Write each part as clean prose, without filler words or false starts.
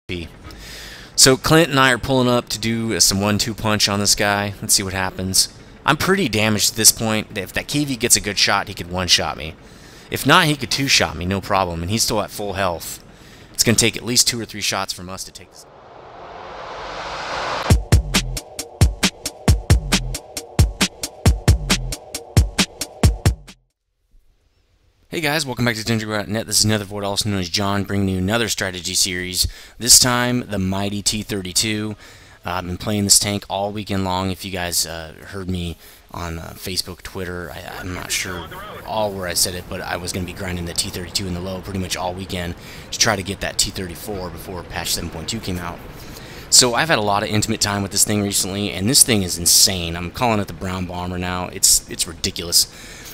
P. So Clint and I are pulling up to do some 1-2 punch on this guy. Let's see what happens. I'm pretty damaged at this point. If that KV gets a good shot, he could one-shot me. If not, he could two-shot me, no problem. And he's still at full health. It's going to take at least 2 or 3 shots from us to take this. Hey guys, welcome back to dungeongurunet. This is nethervoid, also known as John, bringing you another strategy series. This time, the mighty T32. I've been playing this tank all weekend long. If you guys heard me on Facebook, Twitter, I'm not sure all where I said it, but I was going to be grinding the T32 in the low pretty much all weekend to try to get that T34 before patch 7.2 came out. So I've had a lot of intimate time with this thing recently, and this thing is insane. I'm calling it the brown bomber now. It's ridiculous.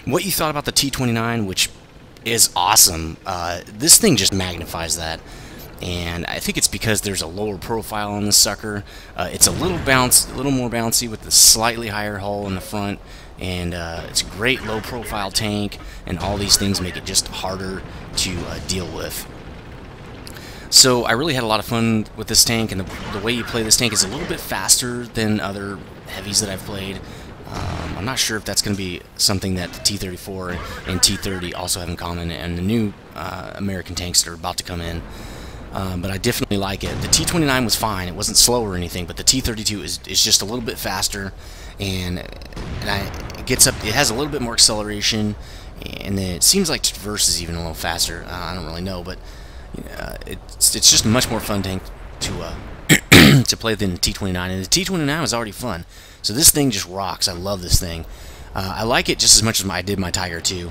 What you thought about the T29, which is awesome. This thing just magnifies that, and I think it's because there's a lower profile on this sucker. It's a little more bouncy with the slightly higher hull in the front, and it's a great low profile tank, and all these things make it just harder to deal with. So I really had a lot of fun with this tank, and the way you play this tank is a little bit faster than other heavies that I've played. I'm not sure if that's going to be something that the T34 and T30 also have in common, and the new American tanks that are about to come in. But I definitely like it. The T29 was fine; it wasn't slow or anything. But the T32 is just a little bit faster, and it gets up. It has a little bit more acceleration, and then it seems like traverse is even a little faster. I don't really know, but it's just a much more fun tank to to play than the T29, and the T29 is already fun. So this thing just rocks. I love this thing. I like it just as much as I did my Tiger 2.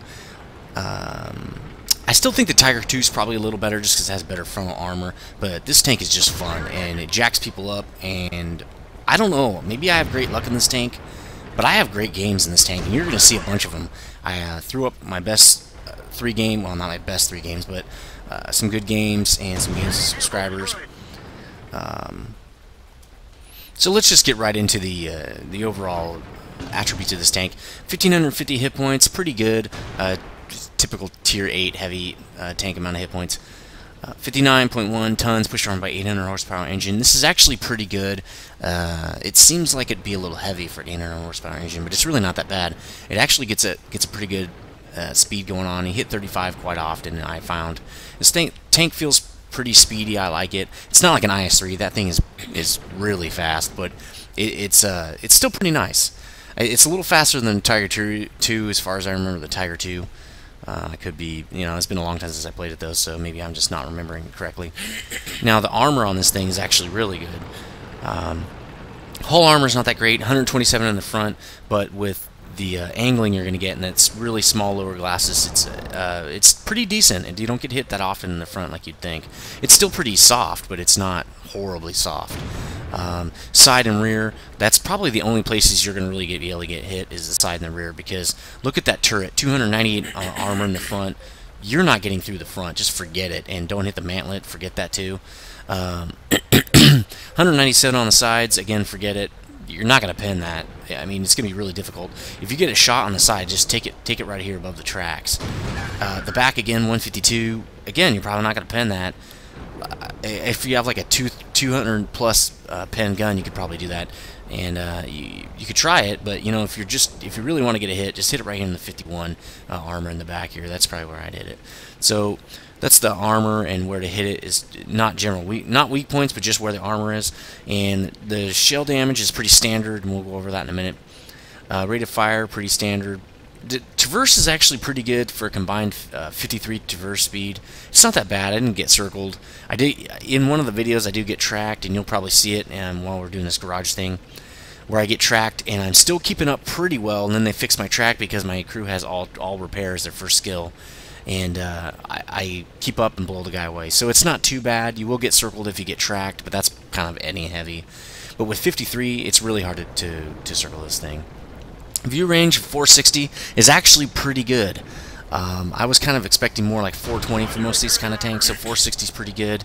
I still think the Tiger 2 is probably a little better just because it has better frontal armor, but this tank is just fun, and it jacks people up, and I don't know, maybe I have great luck in this tank, but I have great games in this tank, and you're going to see a bunch of them. I threw up my best 3 game, well, not my best 3 games, but some good games and some games with subscribers. So let's just get right into the overall attributes of this tank. 1,550 hit points, pretty good. Typical tier 8 heavy tank amount of hit points. 59.1 tons, pushed around by 800 horsepower engine. This is actually pretty good. It seems like it'd be a little heavy for an 800 horsepower engine, but it's really not that bad. It actually gets a pretty good speed going on. You hit 35 quite often, I found. This tank feels pretty speedy. I like it. It's not like an IS-3. That thing is really fast, but it's still pretty nice. It's a little faster than the Tiger 2 as far as I remember the Tiger 2. I could be, it's been a long time since I played it though, so maybe I'm just not remembering it correctly. Now the armor on this thing is actually really good. Hull armor is not that great, 127 in the front, but with the angling you're going to get, and it's really small lower glasses, it's pretty decent, and you don't get hit that often in the front like you'd think. It's still pretty soft, but it's not horribly soft. Side and rear, that's probably the only places you're going to really be able to get hit is the side and the rear, because look at that turret, 298 armor in the front. You're not getting through the front, just forget it, and don't hit the mantlet, forget that too. 197 on the sides, again, forget it. You're not going to pin that. I mean, it's going to be really difficult. If you get a shot on the side, just take it right here above the tracks. The back, again, 152. Again, you're probably not going to pin that. If you have like a 200 plus pen gun, you could probably do that, and you could try it. But if you really want to get a hit, just hit it right here in the 51 armor in the back here. That's probably where I'd hit it. So that's the armor, and where to hit it is not not weak points, but just where the armor is. And the shell damage is pretty standard, and we'll go over that in a minute. Rate of fire, pretty standard. The traverse is actually pretty good for a combined 53 traverse speed. It's not that bad. I didn't get circled. I did in one of the videos. I do get tracked, and you'll probably see it. And while we're doing this garage thing, where I get tracked, and I'm still keeping up pretty well. And then they fix my track because my crew has all repairs, their first skill, and I keep up and blow the guy away. So it's not too bad. You will get circled if you get tracked, but that's kind of any heavy. But with 53, it's really hard to circle this thing. View range of 460 is actually pretty good. I was kind of expecting more like 420 for most of these kind of tanks, so 460 is pretty good.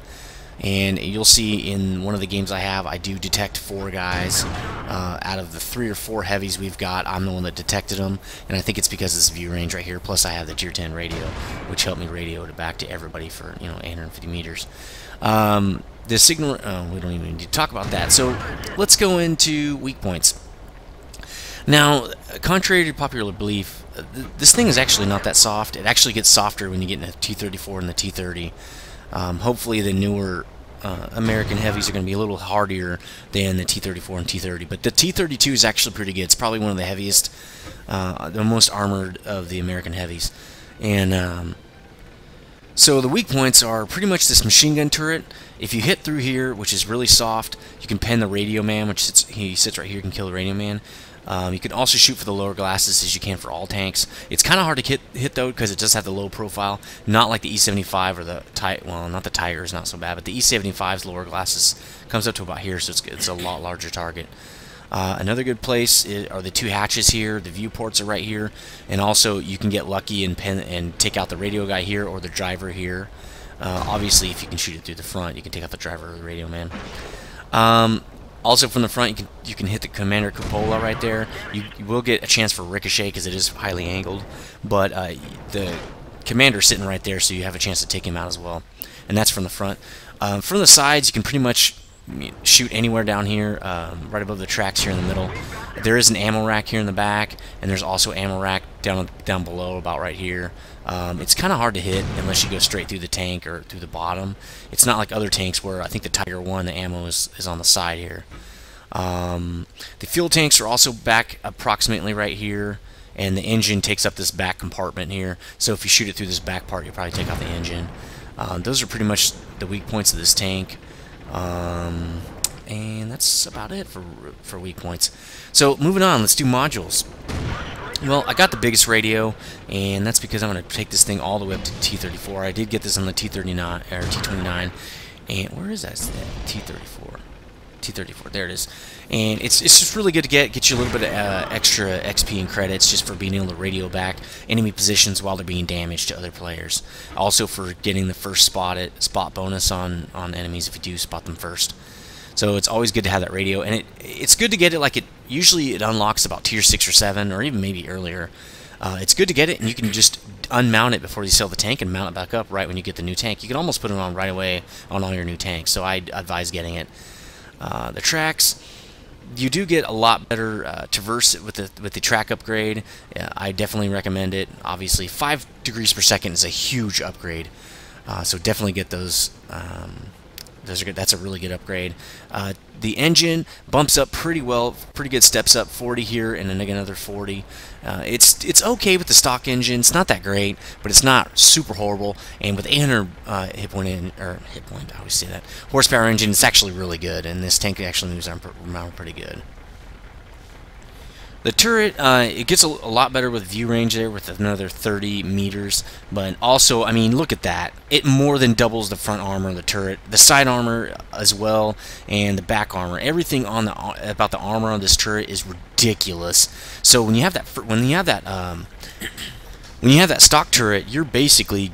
And you'll see in one of the games I have, I do detect 4 guys. Out of the 3 or 4 heavies we've got, I'm the one that detected them, and I think it's because of this view range right here. Plus I have the Tier 10 radio, which helped me radio it back to everybody for 850 meters. The signal, we don't even need to talk about that. So let's go into weak points. Now, contrary to popular belief, this thing is actually not that soft. It actually gets softer when you get in the T34 and the T30. Hopefully the newer American heavies are going to be a little hardier than the T34 and T30, but the T32 is actually pretty good. It's probably one of the heaviest, the most armored of the American heavies. And so the weak points are pretty much this machine gun turret. If you hit through here, which is really soft, you can pen the radio man, which he sits right here, you can kill the radio man. You can also shoot for the lower glasses as you can for all tanks. It's kind of hard to hit though, because it does have the low profile, not like the E75 or the well, not the Tiger is not so bad, but the E75's lower glasses comes up to about here, so it's a lot larger target. Another good place are the 2 hatches here. The viewports are right here, and also you can get lucky and take out the radio guy here or the driver here. Obviously, if you can shoot it through the front, you can take out the driver or the radio man. Also from the front, you can hit the Commander Cupola right there. You will get a chance for ricochet because it is highly angled, but the Commander's sitting right there, so you have a chance to take him out as well. And that's from the front. From the sides, you can pretty much shoot anywhere down here, right above the tracks here in the middle. There is an ammo rack here in the back, and there's also ammo rack down below, about right here. It's kind of hard to hit unless you go straight through the tank or through the bottom. It's not like other tanks where I think the Tiger 1, the ammo is on the side here. The fuel tanks are also back approximately right here, and the engine takes up this back compartment here. So if you shoot it through this back part, you'll probably take out the engine. Those are pretty much the weak points of this tank. And that's about it for weak points. So moving on, let's do modules. Well, I got the biggest radio, and that's because I'm going to take this thing all the way up to T34. I did get this on the T39 or T29, and where is that? T34. T34. There it is. And it's just really good to get you a little bit of extra XP and credits just for being able to radio back enemy positions while they're being damaged to other players. Also for getting the first spot bonus on enemies if you do spot them first. So it's always good to have that radio, and it's good to get it like usually it unlocks about tier 6 or 7, or even maybe earlier. It's good to get it, and you can just unmount it before you sell the tank and mount it back up right when you get the new tank. You can almost put it on right away on all your new tanks, so I advise getting it. The tracks, you do get a lot better traverse with the track upgrade. I definitely recommend it. Obviously, 5 degrees per second is a huge upgrade, so definitely get those. Those are good. That's a really good upgrade. The engine bumps up pretty well, pretty good steps up, 40 here and then another 40. It's okay with the stock engine. It's not that great, but it's not super horrible. And with 800 hit point, I always say that, horsepower engine, it's actually really good. And this tank actually moves around pretty good. The turret, it gets a lot better with view range there with another 30 meters, but also, I mean, look at that. It more than doubles the front armor of the turret, the side armor as well, and the back armor. Everything on about the armor on this turret is ridiculous. So when you have that stock turret, you're basically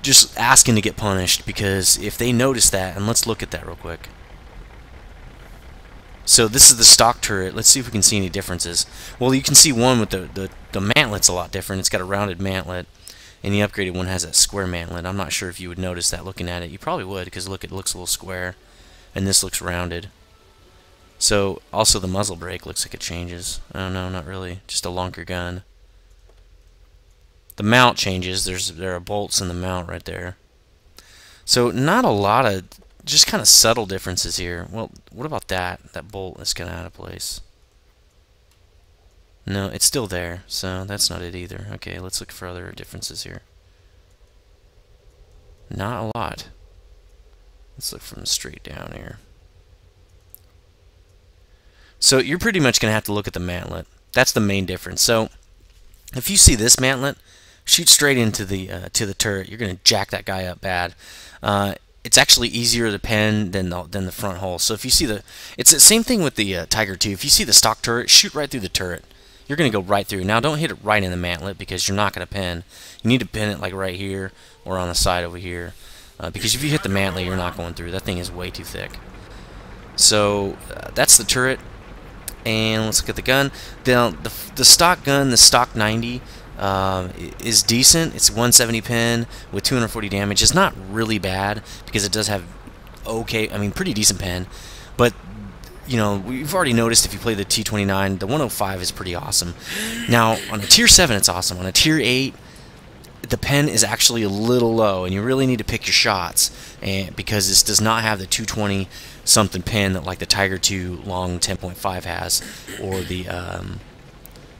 just asking to get punished, because if they notice that, and let's look at that real quick. So this is the stock turret. Let's see if we can see any differences. Well, you can see one with the mantlet's a lot different. It's got a rounded mantlet, and the upgraded one has that square mantlet. I'm not sure if you would notice that looking at it. You probably would, because look, it looks a little square, and this looks rounded. So also the muzzle brake looks like it changes. Oh no, not really. Just a longer gun. The mount changes. There are bolts in the mount right there. So not a lot of, just kind of subtle differences here. Well, what about that? That bolt is kind of out of place. No, it's still there, so that's not it either. Okay, let's look for other differences here. Not a lot. Let's look from straight down here. So you're pretty much going to have to look at the mantlet. That's the main difference. So if you see this mantlet, shoot straight into the turret. You're going to jack that guy up bad. It's actually easier to pen than the front hole. So if you see it's the same thing with the Tiger 2. If you see the stock turret, shoot right through the turret. You're going to go right through. Now don't hit it right in the mantlet, because you're not going to pen. You need to pin it like right here or on the side over here. because if you hit the mantlet, you're not going through. That thing is way too thick. So that's the turret. And let's look at the gun. The stock gun, the stock 90, is decent. It's 170 pin with 240 damage. It's not really bad because it does have pretty decent pin. But you know, we've already noticed if you play the T29, the 105 is pretty awesome. Now on a tier 7, it's awesome. On a tier 8, the pen is actually a little low, and you really need to pick your shots, because this does not have the 220 something pin that like the Tiger 2 long 10.5 has, or the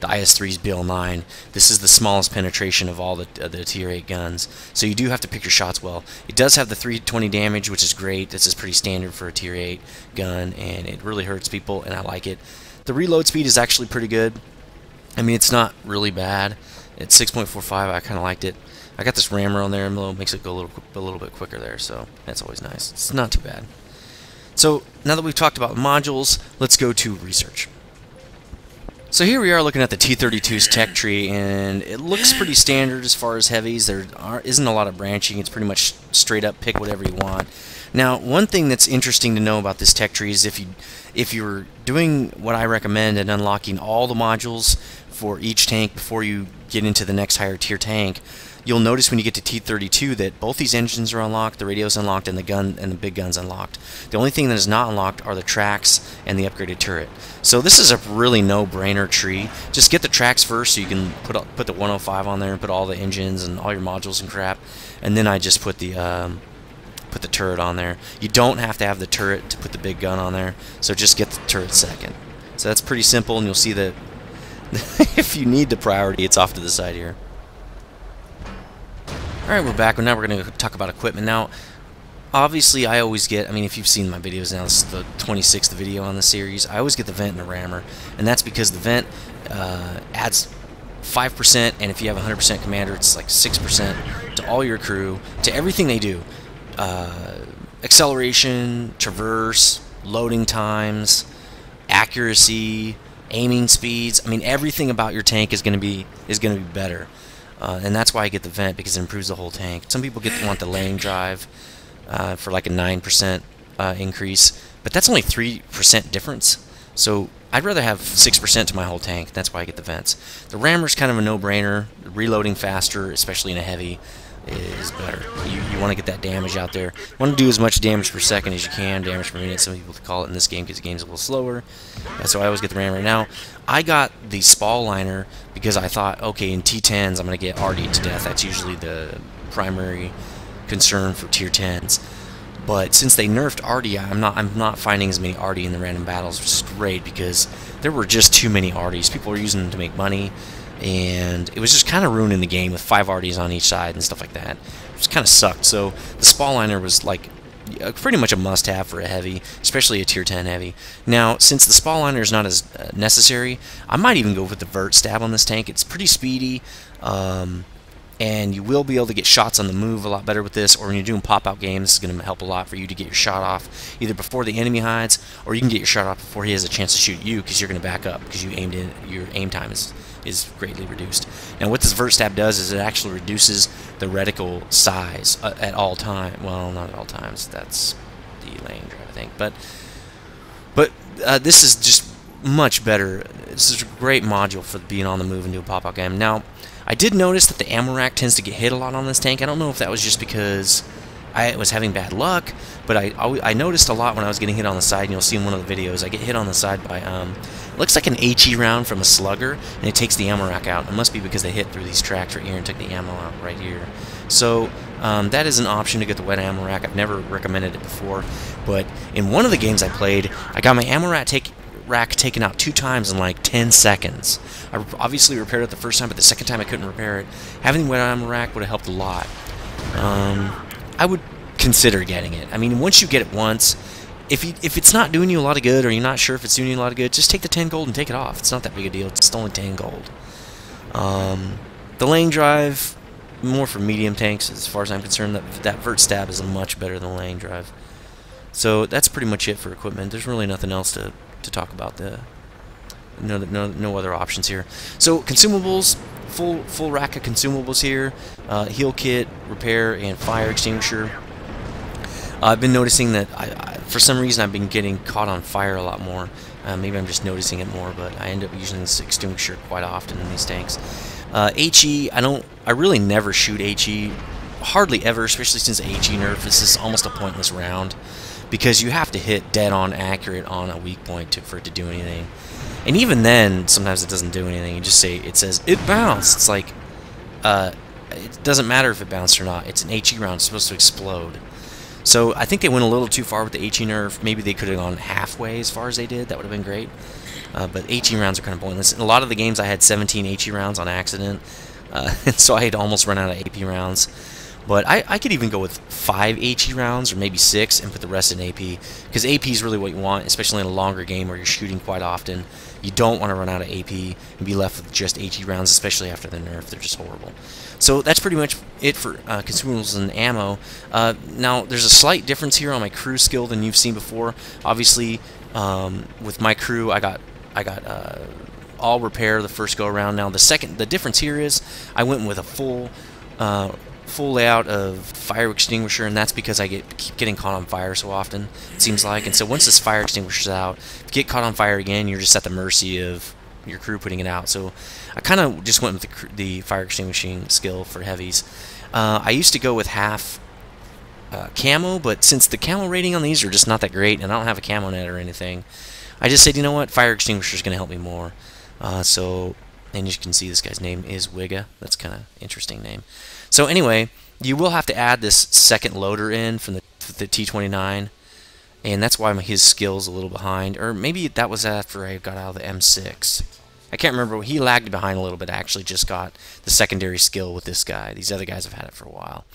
IS-3's BL9. This is the smallest penetration of all the tier 8 guns, so you do have to pick your shots well. It does have the 320 damage, which is great. This is pretty standard for a tier 8 gun, and it really hurts people, and I like it. The reload speed is actually pretty good. I mean, it's not really bad. It's 6.45. I kind of liked it. I got this rammer on there, and it makes it go a little bit quicker there, so that's always nice. It's not too bad. So now that we've talked about modules, let's go to research. So here we are looking at the T32's tech tree, and it looks pretty standard as far as heavies. There isn't a lot of branching. It's pretty much straight up pick whatever you want. Now, one thing that's interesting to know about this tech tree is if you're doing what I recommend and unlocking all the modules for each tank before you get into the next higher tier tank, you'll notice when you get to T32 that both these engines are unlocked, the radio's unlocked, and the gun and the big gun's unlocked. The only thing that is not unlocked are the tracks and the upgraded turret. So this is a really no-brainer tree. Just get the tracks first so you can put the 105 on there and put all the engines and all your modules and crap, and then I just put the turret on there. You don't have to have the turret to put the big gun on there, so just get the turret second. So that's pretty simple, and you'll see that if you need the priority, it's off to the side here. Alright, we're back. Now we're going to talk about equipment. Now, obviously, I always get, I mean, if you've seen my videos now, this is the 26th video on the series, I always get the vent and the rammer, and that's because the vent adds 5%, and if you have 100% commander, it's like 6% to all your crew, to everything they do. Acceleration, traverse, loading times, accuracy, aiming speeds. I mean, everything about your tank is going to be better. And that's why I get the vent, because it improves the whole tank. Some people want the laying drive for like a 9% increase, but that's only 3% difference. So I'd rather have 6% to my whole tank. That's why I get the vents. The rammer's kind of a no-brainer. Reloading faster, especially in a heavy, is better. You want to get that damage out there. You want to do as much damage per second as you can, damage per minute, some people call it in this game, because the game's a little slower. That's why I always get the rammer. Now, I got the spall liner because I thought, okay, in T10s I'm going to get RD'd to death. That's usually the primary concern for tier 10s. But since they nerfed RD, I'm not finding as many RD in the random battles, which is great, because there were just too many RDs. People were using them to make money, and it was just kind of ruining the game with 5 RDs on each side and stuff like that. It just kind of sucked. So the spall liner was like pretty much a must-have for a heavy, especially a tier 10 heavy. Now, since the spall liner is not as necessary, I might even go with the vert stab on this tank. It's pretty speedy, and you will be able to get shots on the move a lot better with this, or when you're doing pop-out games, this is going to help a lot for you to get your shot off either before the enemy hides, or you can get your shot off before he has a chance to shoot you, because you're going to back up, because your aim time is greatly reduced. Now what this vert stab does is it actually reduces the reticle size at all times. Well, not at all times. That's the laying drive, I think. But this is just much better. This is a great module for being on the move and doing pop-out game. Now, I did notice that the ammo rack tends to get hit a lot on this tank. I don't know if that was just because I was having bad luck, but I noticed a lot when I was getting hit on the side, and you'll see in one of the videos, I get hit on the side by, looks like an HE round from a slugger, and it takes the ammo rack out. It must be because they hit through these tracks right here and took the ammo out right here. So that is an option to get the wet ammo rack. I've never recommended it before, but in one of the games I played, I got my ammo rack taken out 2 times in like 10 seconds. I obviously repaired it the first time, but the second time I couldn't repair it. Having the wet ammo rack would have helped a lot. I would consider getting it. I mean, once you get it once, if it's not doing you a lot of good, or you're not sure if it's doing you a lot of good, just take the 10 gold and take it off. It's not that big a deal. It's only 10 gold. The laying drive, more for medium tanks, as far as I'm concerned. That vert stab is much better than the laying drive. So that's pretty much it for equipment. There's really nothing else to talk about. No other options here. So consumables, full rack of consumables here. Heal kit, repair, and fire extinguisher. I've been noticing that for some reason I've been getting caught on fire a lot more. Maybe I'm just noticing it more, but I end up using this extinguisher quite often in these tanks. HE, I really never shoot HE, hardly ever, especially since the HE nerf. This is almost a pointless round because you have to hit dead on accurate on a weak point for it to do anything. And even then, sometimes it doesn't do anything. You just say, it says, it bounced. It's like, it doesn't matter if it bounced or not. It's an HE round. It's supposed to explode. So I think they went a little too far with the HE nerf. Maybe they could have gone halfway as far as they did. That would have been great. But HE rounds are kind of pointless. In a lot of the games, I had 17 HE rounds on accident. So I had almost run out of AP rounds. But I could even go with 5 HE rounds, or maybe 6, and put the rest in AP. Because AP is really what you want, especially in a longer game where you're shooting quite often. You don't want to run out of AP and be left with just HE rounds, especially after the nerf. They're just horrible. So that's pretty much it for consumables and ammo. Now, there's a slight difference here on my crew skill than you've seen before. Obviously, with my crew, I got all repair the first go around. Now, the difference here is I went with a full layout of fire extinguisher, and that's because I keep getting caught on fire so often, it seems like. And so once this fire extinguisher's out, if you get caught on fire again, you're just at the mercy of your crew putting it out. So I kind of just went with the fire extinguishing skill for heavies. I used to go with half camo, but since the camo rating on these are just not that great, and I don't have a camo net or anything, I just said, you know what, fire extinguisher is going to help me more. And you can see this guy's name is Wigga. That's kind of interesting name. So anyway, you will have to add this second loader in from the T29, and that's why his skill's a little behind. Or maybe that was after I got out of the M6. I can't remember. He lagged behind a little bit. I actually just got the secondary skill with this guy. These other guys have had it for a while.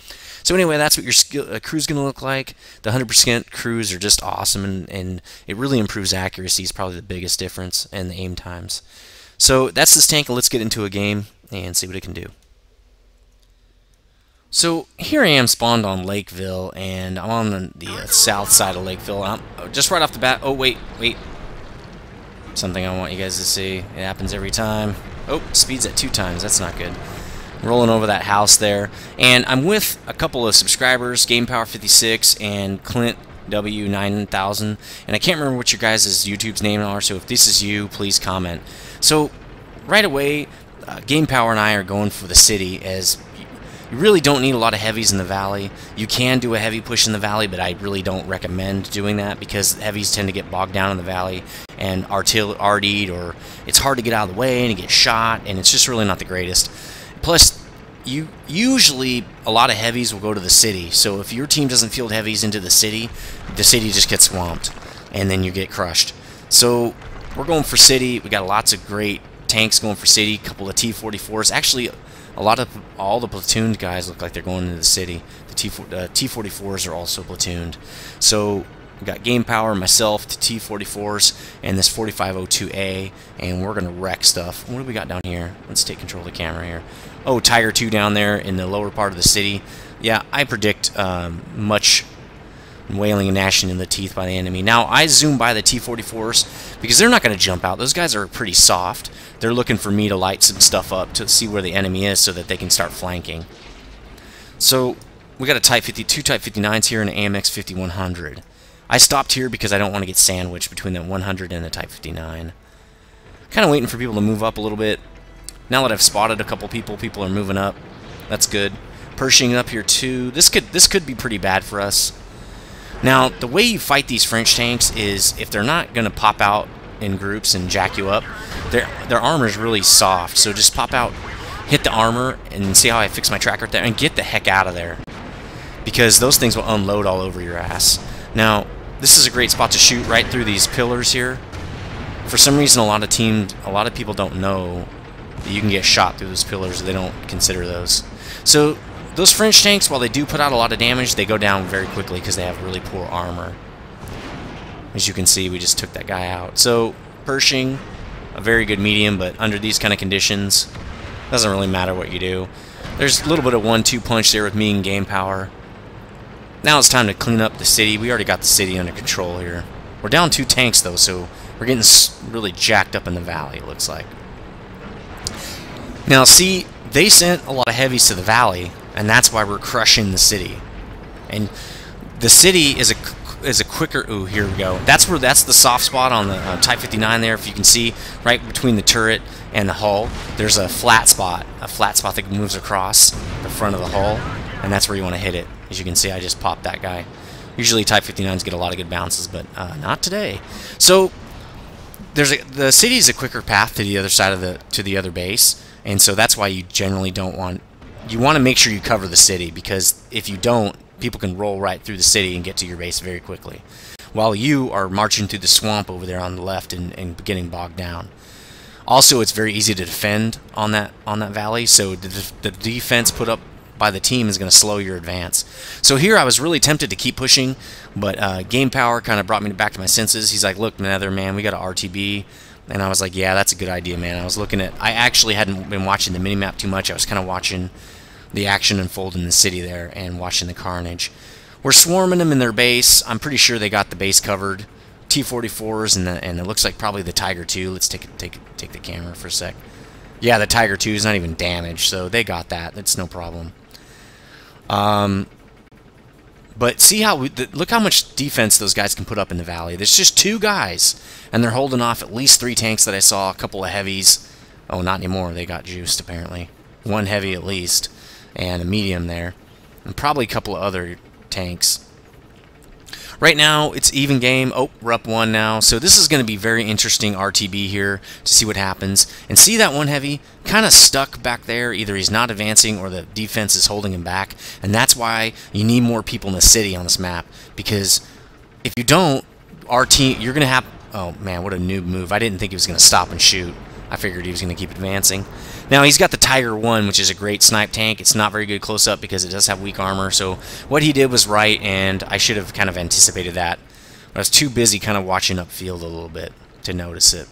So anyway, that's what your crew's going to look like. The 100% crews are just awesome, and it really improves accuracy. Is probably the biggest difference, and the aim times. So that's this tank, and let's get into a game and see what it can do. So here I am spawned on Lakeville, and I'm on the south side of Lakeville. I'm just right off the bat. Oh, wait. Something I want you guys to see. It happens every time. Oh, speed's at 2 times. That's not good. Rolling over that house there. And I'm with a couple of subscribers, GamePower56 and Clint W9000. And I can't remember what your guys' YouTube's name are, so if this is you, please comment. So right away, GamePower and I are going for the city, as you really don't need a lot of heavies in the valley. You can do a heavy push in the valley, but I really don't recommend doing that because heavies tend to get bogged down in the valley and RD'd, or it's hard to get out of the way and you get shot, and it's just really not the greatest. Plus, usually a lot of heavies will go to the city, so if your team doesn't field heavies into the city just gets swamped, and then you get crushed. So we're going for city. We got lots of great tanks going for city, a couple of T44s. Actually, all the platooned guys look like they're going into the city. The T44s are also platooned. So we got Game Power, myself, the T44s, and this 4502A, and we're gonna wreck stuff. What do we got down here? Let's take control of the camera here. Oh, Tiger 2 down there in the lower part of the city. Yeah, I predict much wailing and gnashing in the teeth by the enemy. Now, I zoom by the T44s because they're not going to jump out. Those guys are pretty soft. They're looking for me to light some stuff up to see where the enemy is so that they can start flanking. So, we got two Type 59s here and an AMX 5100. I stopped here because I don't want to get sandwiched between the 100 and the Type 59. Kind of waiting for people to move up a little bit. Now that I've spotted a couple people are moving up. That's good. Pershing up here too. This could be pretty bad for us. Now, the way you fight these French tanks is if they're not going to pop out in groups and jack you up, their armor is really soft. So just pop out, hit the armor, and see how I fix my tracker there, and get the heck out of there. Because those things will unload all over your ass. Now, this is a great spot to shoot right through these pillars here. For some reason, a lot of people don't know that you can get shot through those pillars. They don't consider those. So those French tanks, while they do put out a lot of damage, they go down very quickly because they have really poor armor. As you can see, we just took that guy out. So, Pershing, a very good medium, but under these kind of conditions, doesn't really matter what you do. There's a little bit of 1-2 punch there with me and Game Power. Now it's time to clean up the city. We already got the city under control here. We're down 2 tanks, though, so we're getting really jacked up in the valley, it looks like. Now, see, they sent a lot of heavies to the valley, and that's why we're crushing the city. And the city is a quicker. Ooh, here we go. That's the soft spot on the Type 59 there. If you can see, right between the turret and the hull, there's a flat spot that moves across the front of the hull, and that's where you want to hit it. As you can see, I just popped that guy. Usually Type 59s get a lot of good bounces, but not today. So the city is a quicker path to the other side of the other base, and so that's why you generally don't want. You want to make sure you cover the city, because if you don't, people can roll right through the city and get to your base very quickly, while you are marching through the swamp over there on the left and getting bogged down. Also, it's very easy to defend on that valley, so the defense put up by the team is going to slow your advance. So here I was really tempted to keep pushing, but Game Power kind of brought me back to my senses. He's like, look, Nether, man, we got an RTB. And I was like, yeah, that's a good idea, man. I actually hadn't been watching the minimap too much. I was kind of watching the action unfold in the city there and watching the carnage. We're swarming them in their base. I'm pretty sure they got the base covered. T-44s and it looks like probably the Tiger II. Let's take the camera for a sec. Yeah, the Tiger II is not even damaged, so they got that. That's no problem. But see how look how much defense those guys can put up in the valley. There's just 2 guys, and they're holding off at least 3 tanks that I saw, a couple of heavies. Oh, not anymore. They got juiced, apparently. 1 heavy at least, and a medium there, and probably a couple of other tanks. Right now, it's even game. Oh, we're up 1 now. So this is going to be very interesting RTB here to see what happens. And see that 1 heavy kind of stuck back there. Either he's not advancing or the defense is holding him back. And that's why you need more people in the city on this map. Because if you don't, our team, you're going to have... Oh, man, what a noob move. I didn't think he was going to stop and shoot. I figured he was going to keep advancing. Now, he's got the Tiger I, which is a great snipe tank. It's not very good close-up because it does have weak armor. So what he did was right, and I should have kind of anticipated that. But I was too busy kind of watching upfield a little bit to notice it.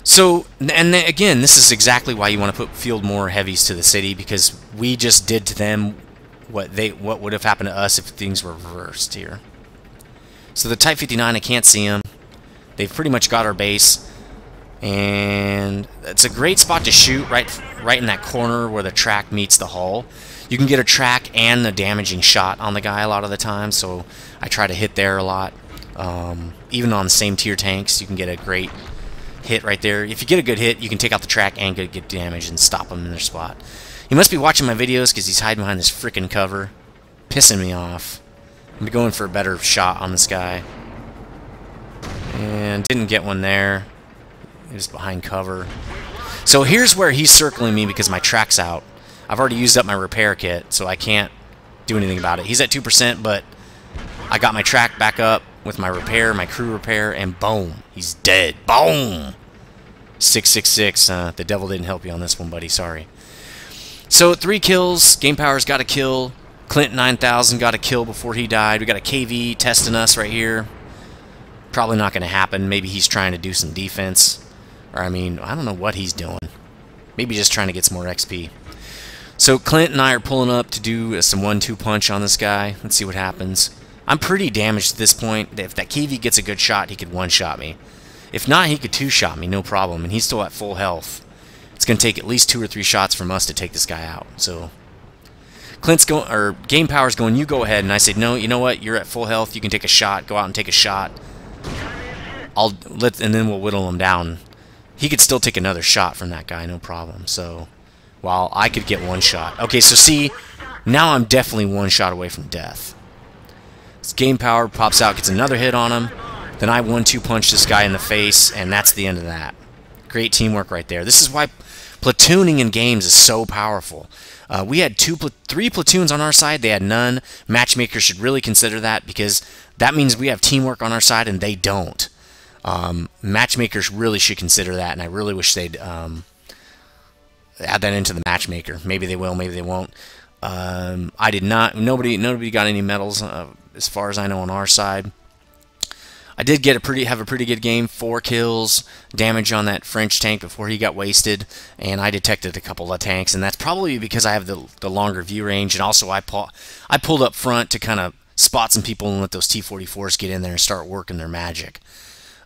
So, and then, again, this is exactly why you want to field more heavies to the city, because we just did to them what would have happened to us if things were reversed here. So the Type 59, I can't see him. They've pretty much got our base. And it's a great spot to shoot right in that corner where the track meets the hull. You can get a track and a damaging shot on the guy a lot of the time, so I try to hit there a lot. Even on the same tier tanks, you can get a great hit right there. If you get a good hit, you can take out the track and get damage and stop them in their spot. He must be watching my videos because he's hiding behind this frickin' cover, pissing me off. I'm going for a better shot on this guy. And didn't get one there. He's behind cover. So here's where he's circling me because my track's out. I've already used up my repair kit, so I can't do anything about it. He's at 2%, but I got my track back up with my repair, my crew repair, and boom, he's dead. Boom! 666. The devil didn't help you on this one, buddy. Sorry. So 3 kills. Game Power's got a kill. Clint 9000 got a kill before he died. We got a KV testing us right here. Probably not going to happen. Maybe he's trying to do some defense. Or, I mean, I don't know what he's doing. Maybe just trying to get some more XP. So Clint and I are pulling up to do some 1-2 punch on this guy. Let's see what happens. I'm pretty damaged at this point. If that KV gets a good shot, he could 1-shot me. If not, he could 2-shot me, no problem. And he's still at full health. It's going to take at least 2 or 3 shots from us to take this guy out. So Clint's going, or Game Power's going, you go ahead. And I said, no, you know what? You're at full health. You can take a shot. Go out and take a shot. And then we'll whittle him down. He could still take another shot from that guy, no problem. So, while I could get 1 shot. Okay, so see, now I'm definitely 1 shot away from death. This Game Power pops out, gets another hit on him. Then I 1-2 punch this guy in the face, and that's the end of that. Great teamwork right there. This is why platooning in games is so powerful. We had 3 platoons on our side. They had none. Matchmakers should really consider that, because that means we have teamwork on our side, and they don't. Matchmakers really should consider that, and I really wish they'd add that into the matchmaker. Maybe they will, maybe they won't. I did not. Nobody got any medals as far as I know on our side. I did get have a pretty good game. 4 kills, damage on that French tank before he got wasted, and I detected a couple of tanks, and that's probably because I have the longer view range, and also I pulled up front to kind of spot some people and let those T-44s get in there and start working their magic.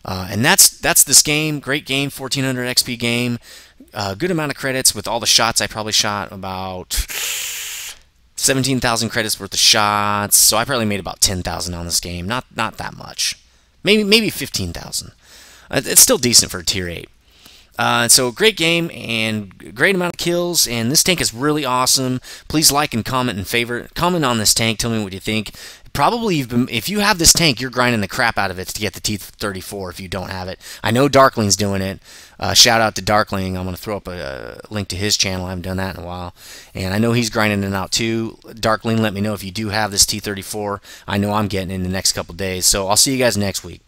And that's this game. Great game, 1400 XP game. Good amount of credits with all the shots. I probably shot about 17,000 credits worth of shots, so I probably made about 10,000 on this game. Not that much. Maybe 15,000. It's still decent for a tier 8. So great game and great amount of kills, and this tank is really awesome. Please like and comment and favorite. Comment on this tank. Tell me what you think. Probably if you have this tank, you're grinding the crap out of it to get the T-34 if you don't have it. I know Darkling's doing it. Shout out to Darkling. I'm going to throw up a link to his channel. I haven't done that in a while. And I know he's grinding it out too. Darkling, let me know if you do have this T-34. I know I'm getting it in the next couple days. So I'll see you guys next week.